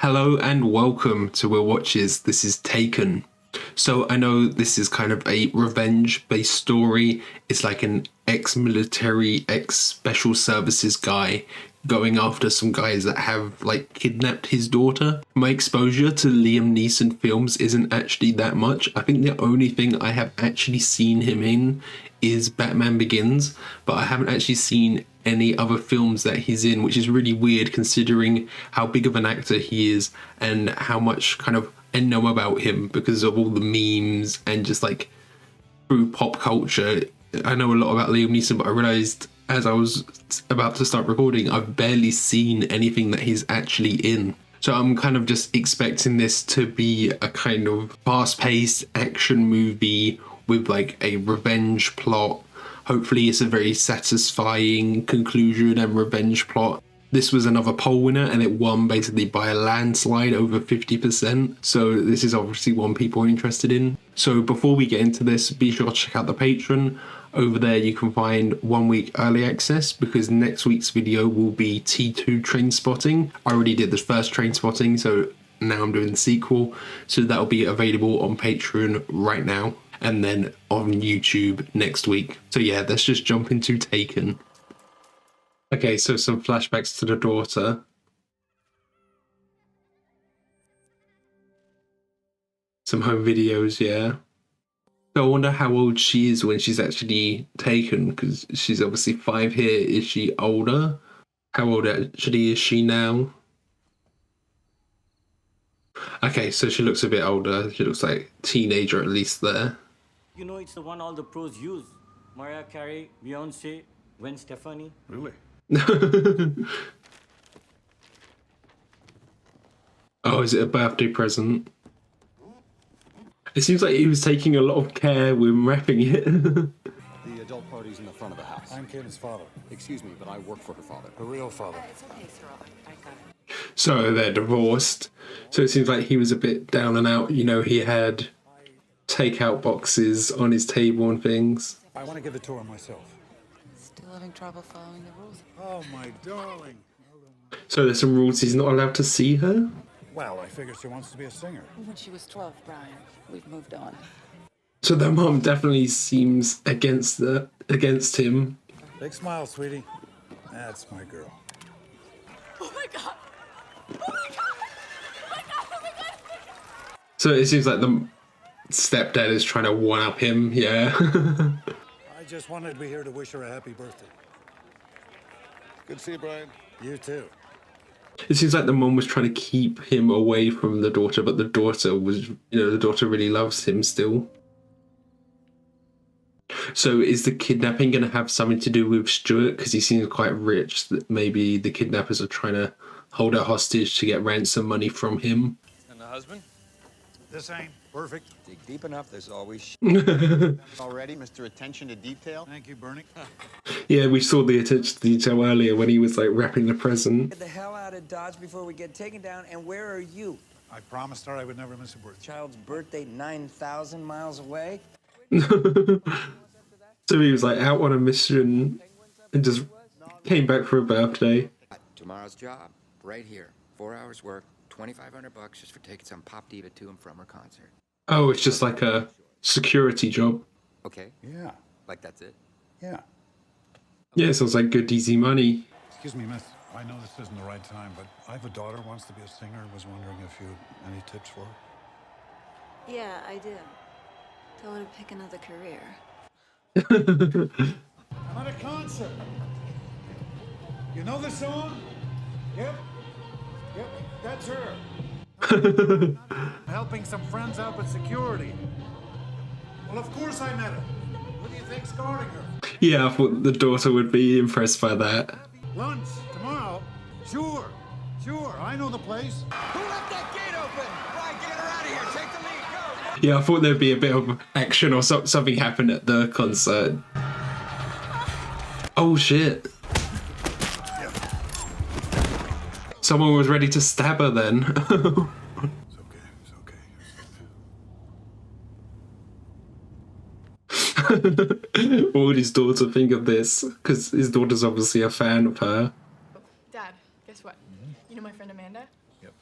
Hello and welcome to Will Watches. This is Taken. So I know this is kind of a revenge-based story. It's like an ex-military, ex-special services guy going after some guys that have like kidnapped his daughter. My exposure to Liam Neeson films isn't actually that much. I think the only thing I have actually seen him in is Batman Begins, but I haven't actually seen any other films that he's in, which is really weird considering how big of an actor he is and how much kind of I know about him because of all the memes and just like through pop culture. I know a lot about Liam Neeson, but I realized as I was about to start recording, I've barely seen anything that he's actually in. So I'm kind of just expecting this to be a kind of fast-paced action movie with like a revenge plot. Hopefully it's a very satisfying conclusion and revenge plot. This was another poll winner and it won basically by a landslide, over 50%. So this is obviously one people are interested in. So before we get into this, be sure to check out the Patreon. Over there you can find 1 week early access because next week's video will be T2 Train Spotting. I already did the first Train Spotting, so now I'm doing the sequel. So that'll be available on Patreon right now and then on YouTube next week. So yeah, let's just jump into Taken. Okay, so some flashbacks to the daughter. Some home videos, yeah. So I wonder how old she is when she's actually taken, because she's obviously 5 here. Is she older? How old actually is she now? Okay, so she looks a bit older. She looks like a teenager at least there. You know, it's the one all the pros use. Mariah Carey, Beyonce, Gwen Stefani. Really? Oh, is it a birthday present? It seems like he was taking a lot of care with wrapping it. The adult party's in the front of the house. I'm Kim's father. Excuse me, but I work for her father. The real father. It's okay, sir. I got it. So they're divorced. So it seems like he was a bit down and out. You know, he had takeout boxes on his table and things. I want to give the tour myself. Still having trouble following the rules. Oh, my darling. So there's some rules. He's not allowed to see her. Well, I figure she wants to be a singer. When she was 12, Brian, we've moved on. So their mom definitely seems against him. Big smile, sweetie. That's my girl. Oh my God! Oh my God! Oh my God! Oh my God! So it seems like the stepdad is trying to one-up him. Yeah. I just wanted to be here to wish her a happy birthday. Good to see you, Brian. You too. It seems like the mom was trying to keep him away from the daughter, but the daughter was, the daughter really loves him still. So is the kidnapping going to have something to do with Stuart? Because he seems quite rich, that maybe the kidnappers are trying to hold her hostage to get ransom money from him. And the husband? This ain't perfect. Dig deep enough, there's always Already, Mr. Attention to Detail. Thank you, Bernie. Yeah, we saw the attention to detail earlier when he was like wrapping the present. Get the hell out of Dodge before we get taken down. And where are you? I promised her I would never miss a birthday. Child's birthday 9,000 miles away? So he was like out on a mission and just came back for a birthday. tomorrow's job, right here. 4 hours work, $2,500 just for taking some pop diva to and from her concert. Oh, it's just like a security job. Okay, Yeah, like that's it. yeah. Yeah, sounds like good easy money. Excuse me, miss. I know this isn't the right time, but I have a daughter who wants to be a singer. Was wondering if you any tips for her? Yeah, I do. Tell her to pick another career. I'm at a concert. You know the song? Yep. Yep, that's her. Helping some friends out with security. Well, of course I met her. What do you think's guarding her? Yeah, I thought the daughter would be impressed by that. Lunch tomorrow? Sure, sure. I know the place. Who left that gate open? Right, get her out of here. Take the lead, go. Yeah, I thought there'd be a bit of action or something happen at the concert. Oh shit. Someone was ready to stab her then. It's okay, it's okay. What would his daughter think of this? Because his daughter's obviously a fan of her. Dad, guess what? You know my friend Amanda? Yep.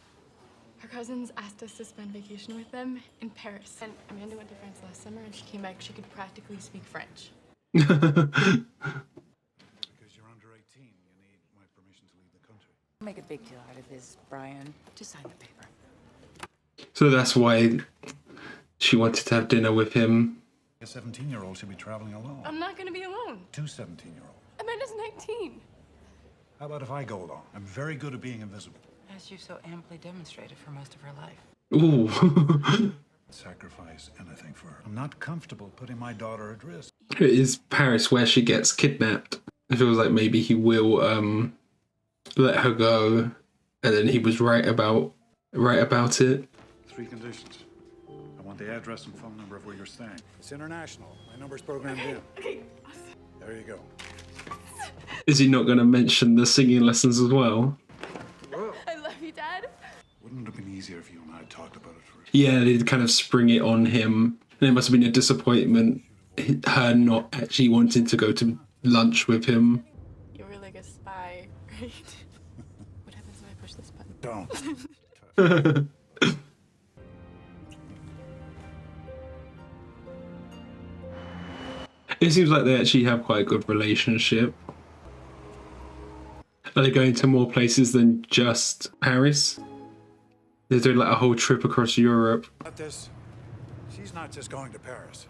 Her cousins asked us to spend vacation with them in Paris. And Amanda went to France last summer and she came back. She could practically speak French. Because you're under 18, you need my permission to leave the country. Make a big deal out of this, Brian. Just sign the paper. So that's why she wanted to have dinner with him. A 17-year-old should be traveling alone. I'm not gonna be alone. Two 17-year-olds. Amanda's 19. How about if I go along? I'm very good at being invisible. As you so amply demonstrated for most of her life. Ooh. Sacrifice anything for her. I'm not comfortable putting my daughter at risk. It is Paris where she gets kidnapped. It feels like maybe he will let her go, and then he was right about it. 3 conditions. I want the address and phone number of where you're staying. It's international. My number's programmed in. Okay. There you go. Is he not going to mention the singing lessons as well? I love you, Dad. Wouldn't it have been easier if you and I had talked about it first? Yeah, they'd kind of spring it on him. And it must have been a disappointment, her not actually wanting to go to lunch with him. You were like a spy, right? What happens if I push this button? Don't. It seems like they actually have quite a good relationship. Are they going to more places than just Paris? They're doing like a whole trip across Europe. About this, she's not just going to Paris.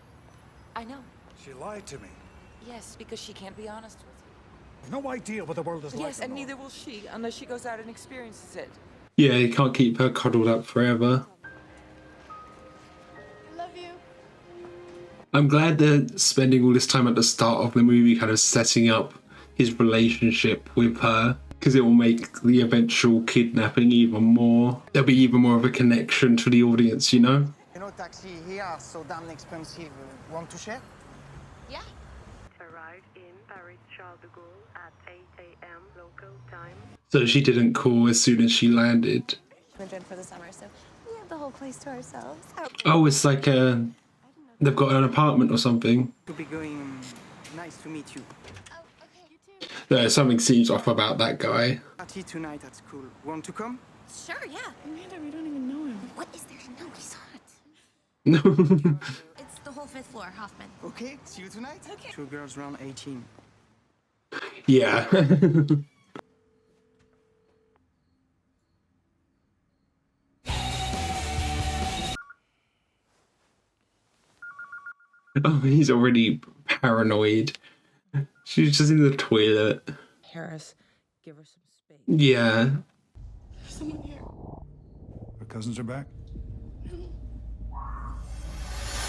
I know. She lied to me. Yes, because she can't be honest with I've no idea what the world is you. like. Yes, and anymore. neither will she, unless she goes out and experiences it. Yeah, you can't keep her cuddled up forever. I love you. I'm glad they're spending all this time at the start of the movie kind of setting up his relationship with her, because it will make the eventual kidnapping even more. There'll be even more of a connection to the audience, you know? You know, taxi here are so damn expensive. Want to share? Yeah. Arrived in Paris Charles de Gaulle at 8 a.m. local time. So she didn't call as soon as she landed. Madrid for the summer, so we have the whole place to ourselves. Oh, it's like they've got an apartment or something. To be going. Nice to meet you. Oh, okay. You too. Something seems off about that guy. Party tonight at school. Want to come? Sure, yeah. Amanda, we don't even know him. What is there to know? He's hot. No. It's the whole 5th floor, Hoffman. Okay, see you tonight. Okay. 2 girls around 18. Yeah. Oh, he's already paranoid. She's just in the toilet. Harris, give her some space. Yeah. There's someone here. Her cousins are back?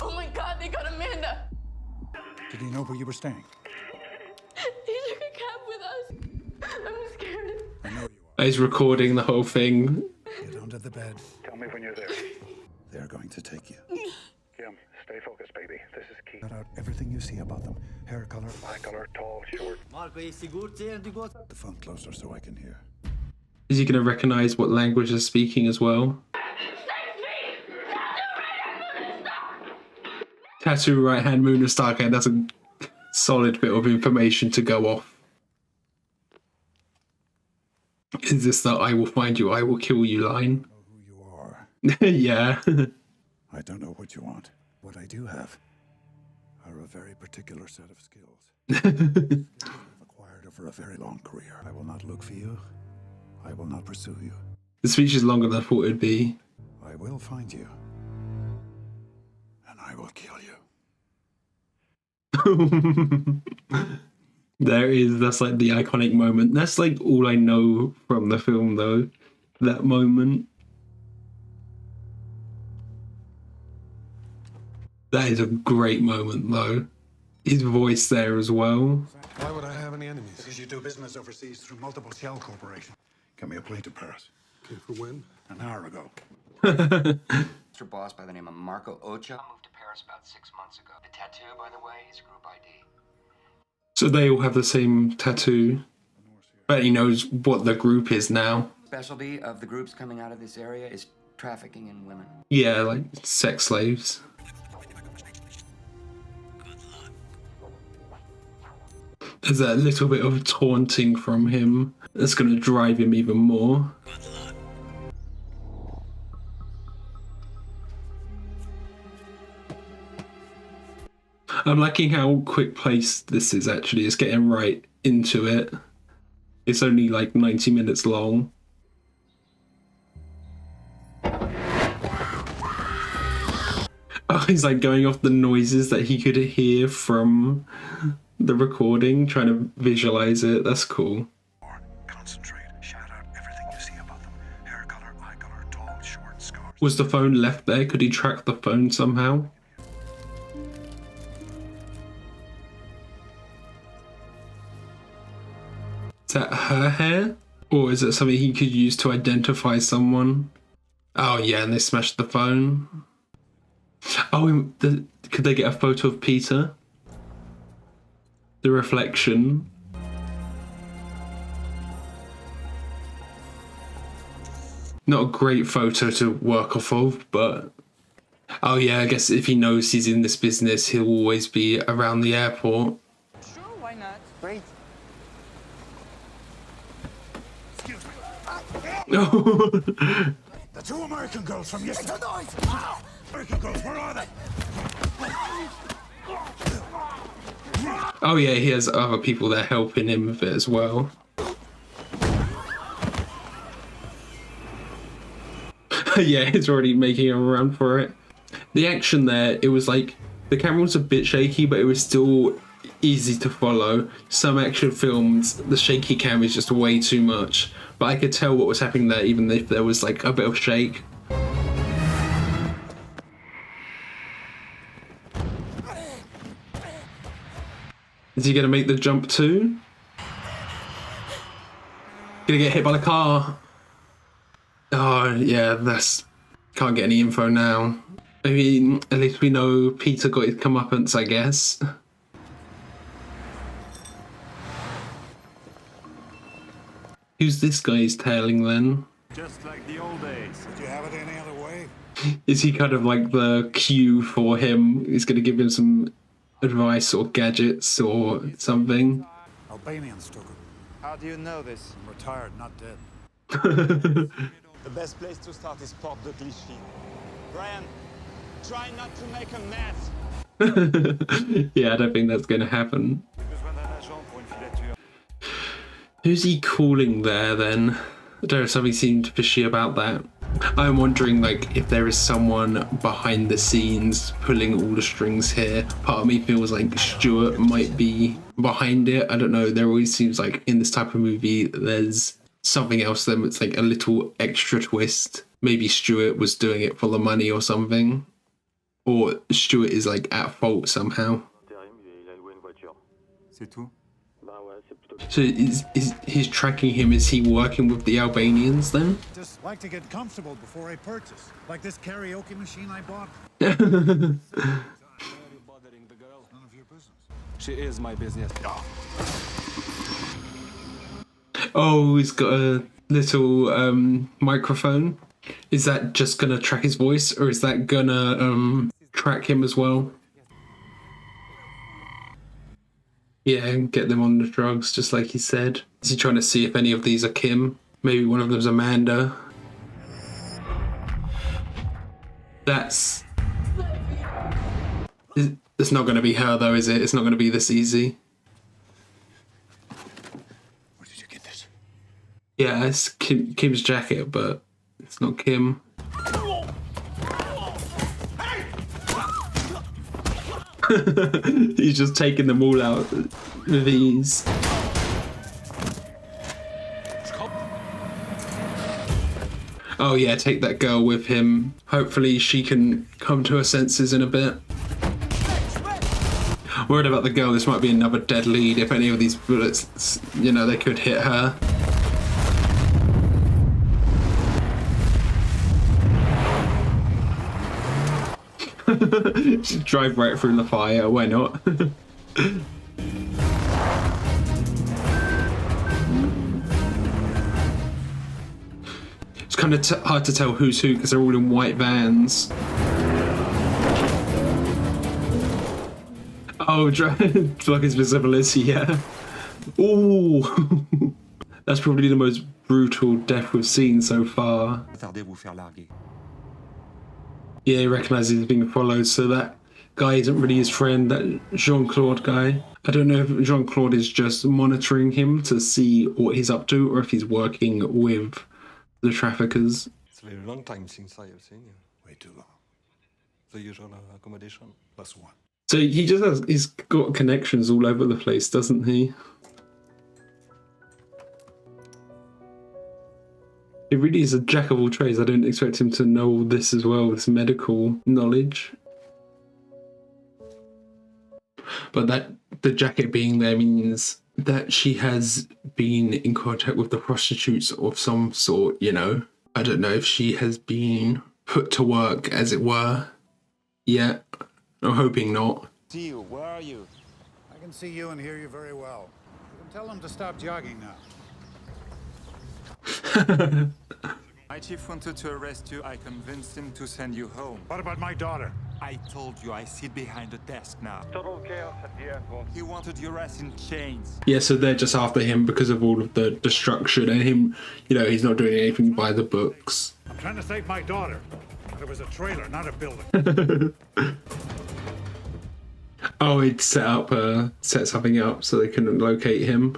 Oh my God, they got Amanda. Did he know where you were staying? He took a cab with us. I'm scared. I know you are. He's recording the whole thing. Get under the bed. Tell me when you're there. They're going to take you. Kim, stay focused, baby. This is key. Cut out everything you see about them. Hair color, Eye color, tall, short. the phone closer so I can hear. Is he going to recognize what language they're speaking as well? Tattoo right hand moon of star. Okay, that's a solid bit of information to go off. Is this the "I will find you, I will kill you" line? Know who you are. Yeah. I don't know what you want. What I do have are a very particular set of skills I've acquired over a very long career. I will not look for you. I will not pursue you. The speech is longer than I thought it'd be. I will find you. And I will kill you. That's like the iconic moment. That's like all I know from the film though. That moment. That is a great moment though. His voice there as well. Why would I have any enemies? Because you do business overseas through multiple shell corporations. Get me a plane to Paris. Okay, for when? An hour ago. Mr. Boss by the name of Marco Ocha moved to Paris about 6 months ago. The tattoo, by the way, is group ID. So they all have the same tattoo. But he knows what the group is now. Specialty of the groups coming out of this area is trafficking in women. Yeah, like sex slaves. There's that little bit of taunting from him that's going to drive him even more. I'm liking how quick paced this is actually. It's getting right into it. It's only like 90 minutes long. Oh, he's like going off the noises that he could hear from the recording, trying to visualize it. That's cool. Concentrate. Shout out everything you see about them. Hair color, eye color, tall, short, scars. Was the phone left there? Could he track the phone somehow? Is that her hair? Or is it something he could use to identify someone? Oh yeah, and they smashed the phone. Oh, could they get a photo of Peter? The reflection. Not a great photo to work off of, but... Oh yeah, I guess if he knows he's in this business, he'll always be around the airport. Sure, why not? Great. The two American girls from yesterday. American girls, where are they? Oh yeah, he has other people there helping him with it as well. Yeah, he's already making a run for it. The action there, it was like, the camera was a bit shaky, but it was still easy to follow. Some action films, the shaky camera is just way too much. But I could tell what was happening there, even if there was like a bit of shake. Is he gonna make the jump too? Gonna get hit by the car? Oh yeah, can't get any info now. Maybe at least we know Peter got his comeuppance, I guess. Who's this guy he's tailing then? Just like the old days. Did you have it any other way? Is he kind of like the cue for him? He's gonna give him some advice or gadgets or something. Albanians took him. How do you know this? I'm retired, not dead. The best place to start is Porte de Clichy. Brian, try not to make a mess. Yeah, I don't think that's gonna happen. Who's he calling there then? I don't know, something seemed fishy about that. I'm wondering like if there is someone behind the scenes pulling all the strings here. Part of me feels like Stuart might be behind it. I don't know, there always seems like in this type of movie there's something else that's like a little extra twist. Maybe Stuart was doing it for the money or something. Or Stuart is like at fault somehow. So he's tracking him. Is he working with the Albanians then? Just like to get comfortable before I purchase. Like this karaoke machine I bought. None of your business. She is my business. Oh, he's got a little microphone. Is that just gonna track his voice, or is that gonna track him as well? Yeah, and get them on the drugs, just like he said. Is he trying to see if any of these are Kim? Maybe one of them's Amanda. It's not going to be her though, is it? It's not going to be this easy. Where did you get this? Yeah, it's Kim's jacket, but it's not Kim. He's just taking them all out with ease. Oh yeah, take that girl with him. Hopefully she can come to her senses in a bit. Worried about the girl, this might be another dead lead. If any of these bullets, you know, they could hit her. Just drive right through the fire, why not? It's kind of hard to tell who's who because they're all in white vans. Oh, block his visibility, yeah. Ooh. That's probably the most brutal death we've seen so far. Yeah, he recognises he's being followed, so that guy isn't really his friend, that Jean-Claude guy. I don't know if Jean-Claude is just monitoring him to see what he's up to or if he's working with the traffickers. It's a very long time since I have seen you. Way too long. The usual accommodation. Plus one. So he's got connections all over the place, doesn't he? He really is a jack of all trades. I don't expect him to know all this as well, this medical knowledge. But that the jacket being there means that she has been in contact with the prostitutes of some sort, you know. I don't know if she has been put to work, as it were, yet. I'm hoping not. See you. Where are you? I can see you and hear you very well. You can tell them to stop jogging now. My chief wanted to arrest you. I convinced him to send you home. What about my daughter? I told you I sit behind the desk now. Total chaos at the airport. He wanted your ass in chains. Yeah, so they're just after him because of all of the destruction and him, you know, he's not doing anything by the books. I'm trying to save my daughter. But it was a trailer, not a building. Oh, he'd set something up so they couldn't locate him.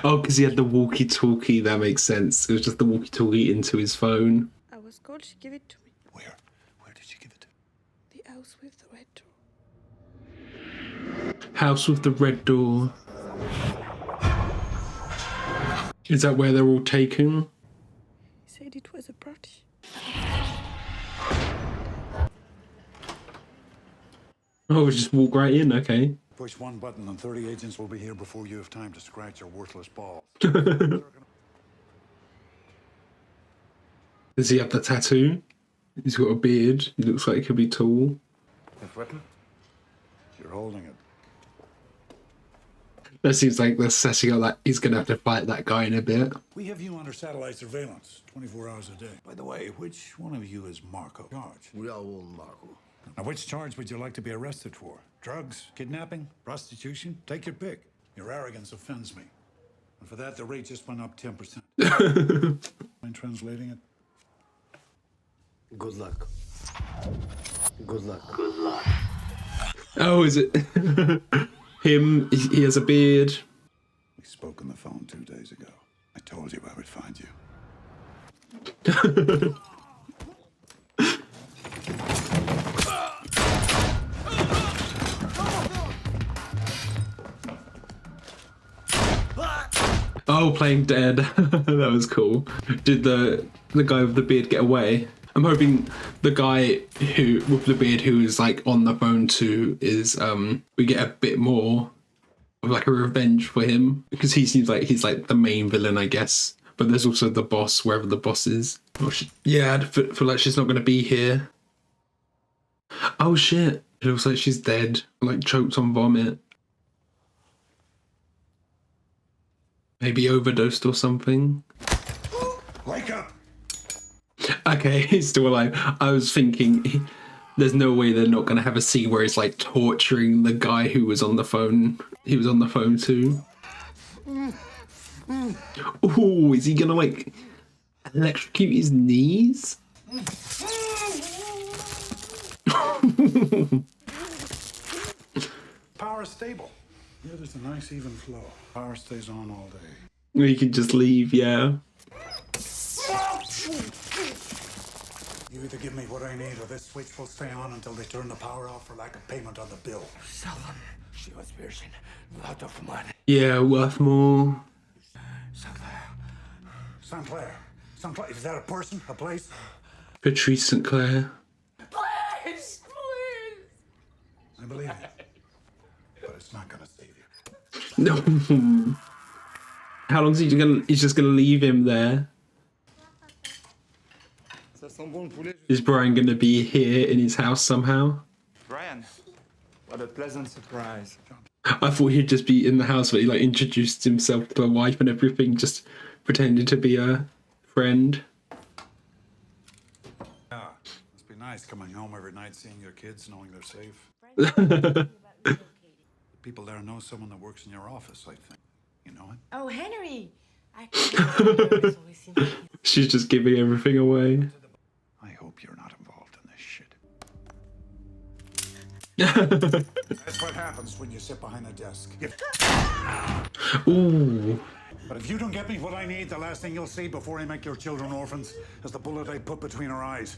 Oh, because he had the walkie-talkie, that makes sense. It was just the walkie-talkie into his phone. I was told she gave it to me. Where? Where did she give it to? The house with the red door. House with the red door. Is that where they're all taken? He said it was a party. Oh, we just walk right in, okay. Push one button and 30 agents will be here before you have time to scratch your worthless balls. Does he have the tattoo? He's got a beard. He looks like he could be tall. That weapon? You're holding it. That seems like they're setting up that he's going to have to fight that guy in a bit. We have you under satellite surveillance, 24 hours a day. By the way, which one of you is Marco? Charge. We all want Marco. Now, which charge would you like to be arrested for? Drugs, kidnapping, prostitution? Take your pick. Your arrogance offends me. And for that, the rate just went up 10%. Mind translating it? Good luck. Good luck. Good luck. Oh, is it him? He has a beard. We spoke on the phone 2 days ago. I told you I would find you. Oh, playing dead. That was cool. Did the guy with the beard get away? I'm hoping the guy who with the beard who is like on the phone too is we get a bit more of like a revenge for him because he seems like he's like the main villain, I guess. But there's also the boss, wherever the boss is. Oh, yeah, I feel like she's not going to be here. Oh shit! It looks like she's dead, like choked on vomit. Maybe overdosed or something. Wake up! Okay, he's still alive. I was thinking, there's no way they're not going to have a scene where it's like torturing the guy who was on the phone. He was on the phone too. Oh, is he going to like electrocute his knees? Power is stable. Yeah, there's a nice even flow. Power stays on all day. You can just leave, yeah. You either give me what I need or this switch will stay on until they turn the power off for lack of payment on the bill. Sell them. She was virgin. Lot of money. Yeah, worth more. St. Clair. St. Clair. Is that a person? A place? Patrice St. Clair. Please, please. I believe you. But it's not gonna save you. No. How long is he gonna? He's just gonna leave him there. Is Brian gonna be here in his house somehow? Brian, what a pleasant surprise. I thought he'd just be in the house, but he like introduced himself to the wife and everything, just pretending to be a friend. Yeah, must be nice coming home every night, seeing your kids, knowing they're safe. People there know someone that works in your office, I think. You know it? Oh, Henry! She's just giving everything away. I hope you're not involved in this shit. That's what happens when you sit behind a desk. Ooh. But if you don't get me what I need, the last thing you'll see before I make your children orphans is the bullet I put between her eyes.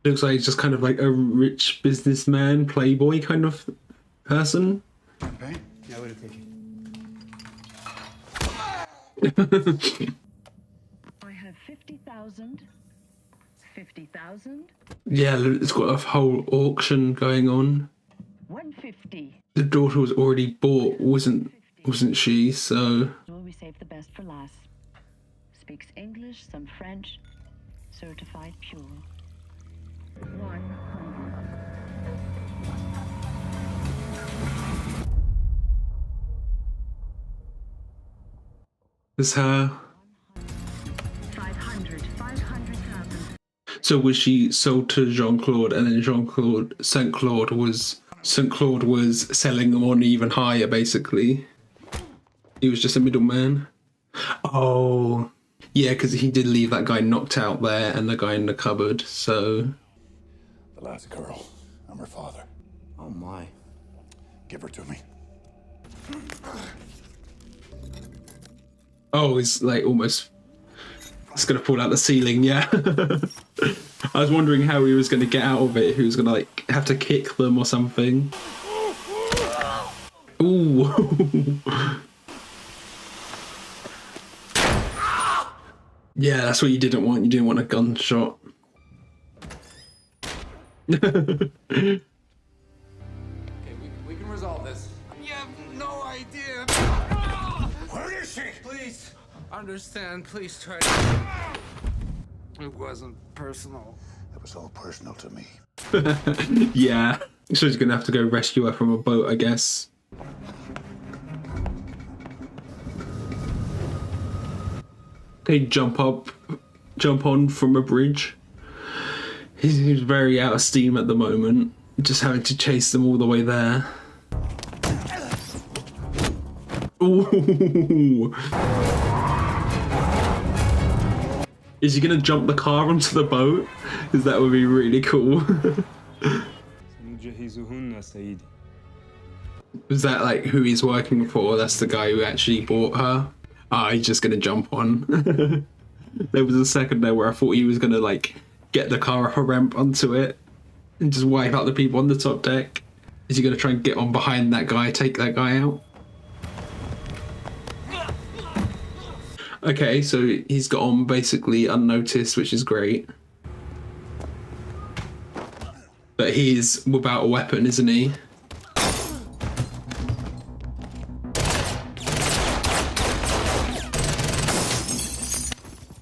Looks like he's just kind of like a rich businessman, playboy kind of person. Okay. Yeah, we'll take it. I have 50,000. 50,000. Yeah, it's got a whole auction going on. 150. The daughter was already bought, wasn't she? So We saved the best for last. Speaks English, some French. Certified pure. 100. it's her. 500. 500,000. So was she sold to Jean-Claude, and then Saint Claude was selling them on even higher, basically. He was just a middleman. Oh, yeah, because he did leave that guy knocked out there and the guy in the cupboard. So The last girl. I'm her father. Oh my. Give her to me. oh, he's like almost. It's gonna fall out the ceiling. Yeah. I was wondering how he was gonna get out of it. He was gonna like have to kick them or something. Ooh. Yeah, that's what you didn't want. You didn't want a gunshot. Okay, we can resolve this. You have no idea. Where is she? Please understand. Please try to. It wasn't personal. It was all personal to me. Yeah. So he's gonna have to go rescue her from a boat, I guess. They jump on from a bridge. He's very out of steam at the moment, just having to chase them all the way there. Ooh. Is he gonna jump the car onto the boat? Because that would be really cool. Was that like who he's working for? That's the guy who actually bought her? Ah, he's just gonna jump on. There was a second there where I thought he was gonna like get the car off a ramp onto it and just wipe out the people on the top deck. Is he gonna try and get on behind that guy, take that guy out? Okay, so he's got on basically unnoticed, which is great. But he's without a weapon, isn't he?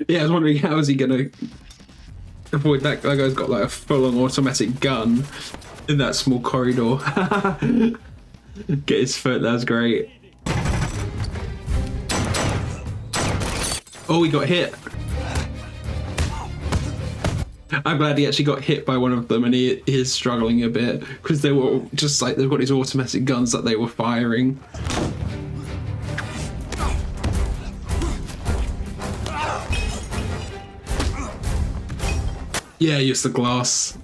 Yeah, I was wondering how is he gonna avoid that? That guy's got like a full-on automatic gun in that small corridor. Get his foot, that's great. Oh, he got hit. I'm glad he actually got hit by one of them, and he is struggling a bit because they were just like they've got these automatic guns that they were firing. Yeah, use the glass.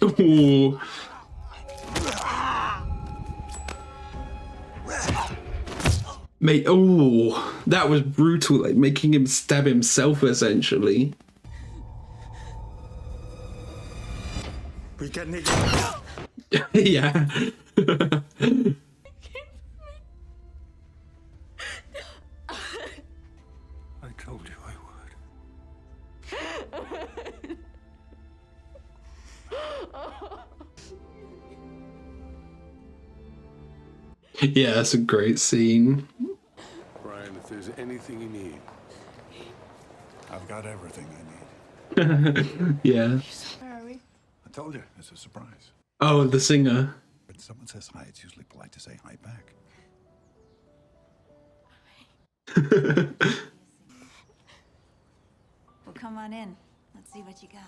Ooh. Mate, oh, that was brutal, like making him stab himself essentially. We can make Yeah. I told you I would. Yeah, that's a great scene. Brian, if there's anything you need, I've got everything I need. Yeah. Where are we? I told you, it's a surprise. Oh, the singer. When someone says hi, it's usually polite to say hi back. Well, come on in. Let's see what you got.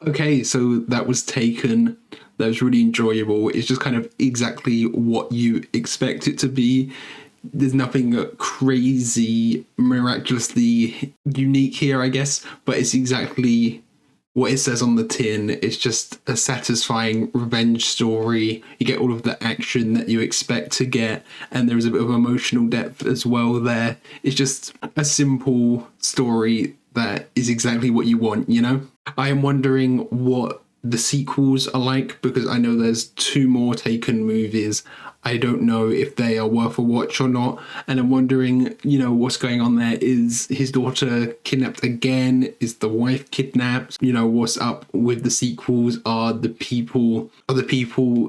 Okay, so that was Taken. That was really enjoyable. It's just kind of exactly what you expect it to be. there's nothing crazy, miraculously unique here, I guess, but it's exactly what it says on the tin. It's just a satisfying revenge story. You get all of the action that you expect to get, and there's a bit of emotional depth as well there. It's just a simple story that is exactly what you want, you know? I am wondering what the sequels are like, because I know there's 2 more Taken movies. I don't know if they are worth a watch or not, and I'm wondering, you know, what's going on there. Is his daughter kidnapped again? Is the wife kidnapped? You know, what's up with the sequels? Are the people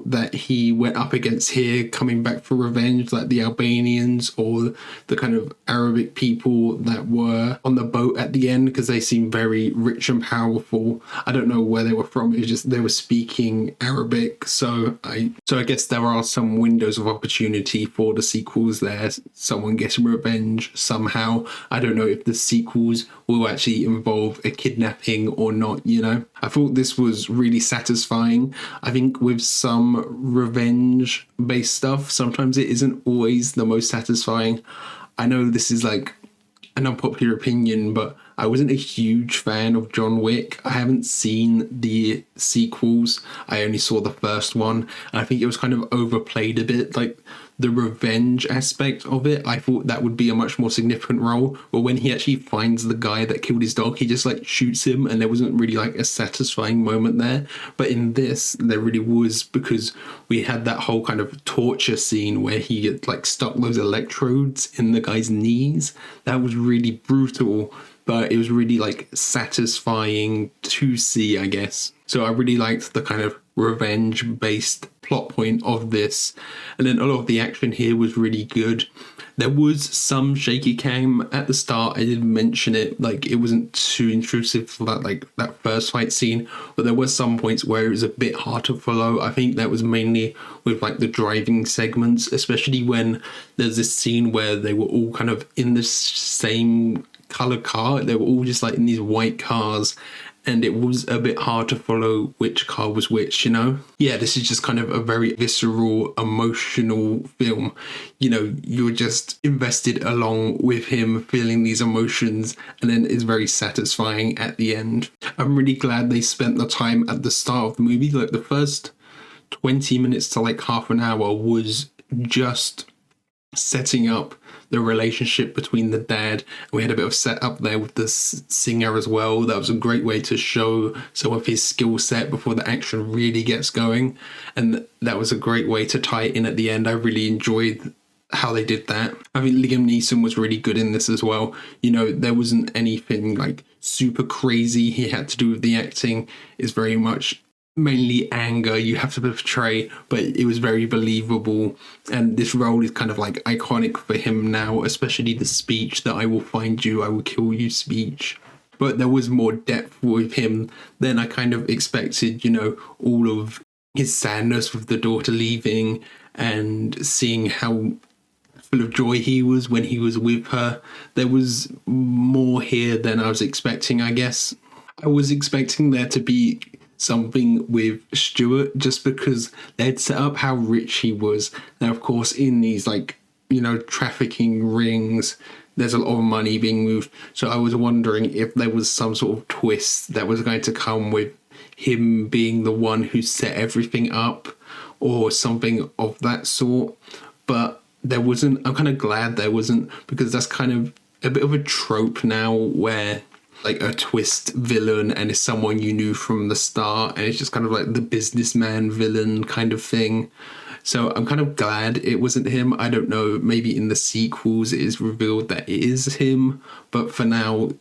that he went up against here coming back for revenge, like the Albanians or the kind of Arabic people that were on the boat at the end, because they seem very rich and powerful. I don't know where they were from. It's just they were speaking Arabic, so I guess there are some windows of opportunity for the sequels there. Someone getting revenge somehow. I don't know if the sequels will actually involve a kidnapping or not, you know. I thought this was really satisfying. I think with some revenge based stuff, sometimes it isn't always the most satisfying. I know this is like an unpopular opinion, but I wasn't a huge fan of John Wick. I haven't seen the sequels. I only saw the first one. And I think it was kind of overplayed a bit. Like the revenge aspect of it, I thought that would be a much more significant role. But when he actually finds the guy that killed his dog, he just like shoots him, and there wasn't really like a satisfying moment there. But in this, there really was, because we had that whole kind of torture scene where he get like stuck those electrodes in the guy's knees. That was really brutal, but it was really like satisfying to see, I guess. So I really liked the kind of revenge based plot point of this. And then a lot of the action here was really good. There was some shaky cam at the start. I did mention it, like it wasn't too intrusive for that, like that first fight scene, but there were some points where it was a bit hard to follow. I think that was mainly with like the driving segments, especially when there's this scene where they were all kind of in the same color car. They were all just like in these white cars, and it was a bit hard to follow which car was which, you know? Yeah, this is just kind of a very visceral, emotional film. You know, you're just invested along with him, feeling these emotions, and then it's very satisfying at the end. I'm really glad they spent the time at the start of the movie. Like the first 20 minutes to like half an hour was just setting up the relationship between the dad. We had a bit of setup there with the singer as well. That was a great way to show some of his skill set before the action really gets going, and that was a great way to tie it in at the end. I really enjoyed how they did that. I think Liam Neeson was really good in this as well. You know, there wasn't anything like super crazy he had to do with the acting. It's very much mainly anger you have to portray, but it was very believable, and this role is kind of like iconic for him now, especially the speech, that "I will find you, I will kill you" speech. But there was more depth with him than I kind of expected. You know, all of his sadness with the daughter leaving, and seeing how full of joy he was when he was with her. There was more here than I was expecting, I guess. I was expecting there to be something with Stuart, just because they'd set up how rich he was. Now, of course, in these, like, you know, trafficking rings, there's a lot of money being moved. So I was wondering if there was some sort of twist that was going to come with him being the one who set everything up, or something of that sort. But there wasn't. I'm kind of glad there wasn't, because that's kind of a bit of a trope now, where like a twist villain and it's someone you knew from the start, and it's just kind of like the businessman villain kind of thing. So I'm kind of glad it wasn't him. I don't know, maybe in the sequels it is revealed that it is him, but for now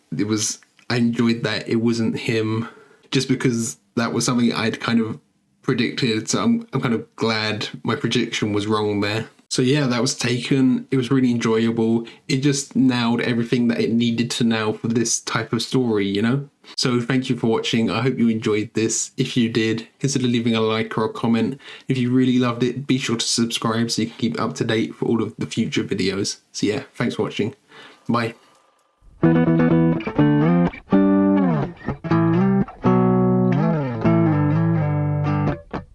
I enjoyed that it wasn't him, just because that was something I'd kind of predicted. So I'm kind of glad my prediction was wrong there. So yeah, that was Taken. It was really enjoyable. It just nailed everything that it needed to nail for this type of story, you know? So thank you for watching. I hope you enjoyed this. If you did, consider leaving a like or a comment. If you really loved it, be sure to subscribe so you can keep up to date for all of the future videos. So yeah, thanks for watching. Bye.